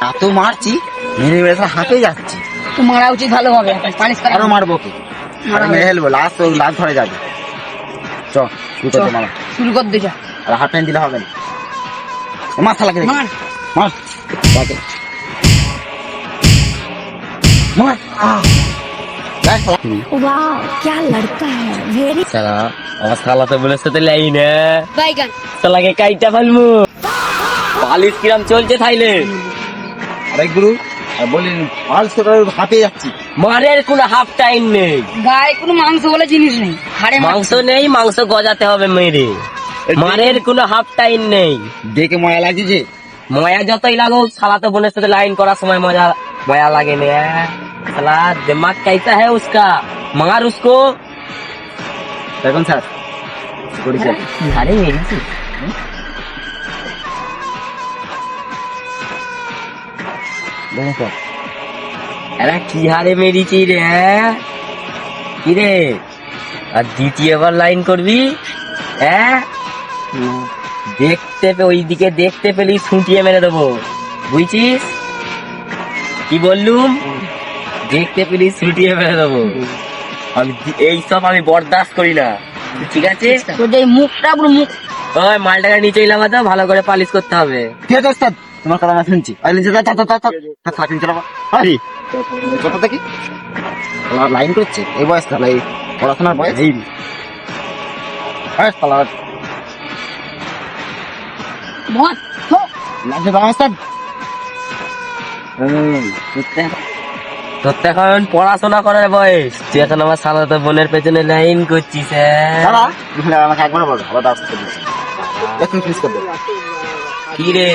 এত মারছি, মেরে মেরে হাঁপে যাচ্ছি। তো মারা উচিত ভালোভাবে, পানিশ করা। আরো মারবো কি, আরে মেরে ফেলবো, লাস্ট ধরে যাবে। চ শুরু করতে মারা, শুরু কর দেখা। আর হাফ টাইম দিলে হবে না। মাথা লাগে, মার মার মার। वाह क्या लड़का है वेरी সালা আমার শালা তো বলেছে তো লাই না বাইগান। শালাকে কাইটা ফেলমু। পালিশ কিরাম চলছে থাইলে? আরে গুরু বলি পালস করে হাঁপে যাচ্ছি। মারের কোনো হাফ টাইম নেই, গায়ে কোনো মাংস বলে জিনিস নেই, হাড়ে মাংস নেই, মাংস গজাতে হবে মেরে। মারের কোনো হাফ টাইম নেই। দেখে মজা লাগছে। ময়া যতই লাগুক, শালা তো বোনের সাথে লাইন করার সময় ময়া লাগে না। শালা दिमाग कैसा है उसका, मार उसको। দেখুন স্যার করেছে আরে মেরেছি দেখুন স্যার। আরে কি হারে মেরেছি রে, কি রে? আর দ্বিতীয়বার লাইন করবি? হ্যাঁ, ওইদিকে দেখতে পেলি ছুটিয়ে মেরে দেবো, বুঝছিস? কি বললুম? দেখতে পেলি ছুটিয়ে মেরে দেবো। আমি এইসব আমি বরদাস্ত করি না, ঠিক আছে? তো যে মুখটা পুরো মুখ। ওই মালটাকে নিচে এলাম, তো ভালো করে পালিশ করতে হবে। ঠিক আছে ওস্তাদ, তোমার কথা আমি শুনছি। আর নিচে যা চালাবো। আরে কত থেকে লাইন করছে এই বয়স, তাহলে এই পড়াশোনার বয়স। এই মত হো লাগছে তো ওস্তাদ। তোর তো এখন পড়াশোনা করার বয়স, তুই এখন আমার সালাতো বোনের পেছনে লাইন করছিস। দাদা আমাকে একবার বলো, আবার দাও। একটু প্লিজ করে দেবো। কি রে?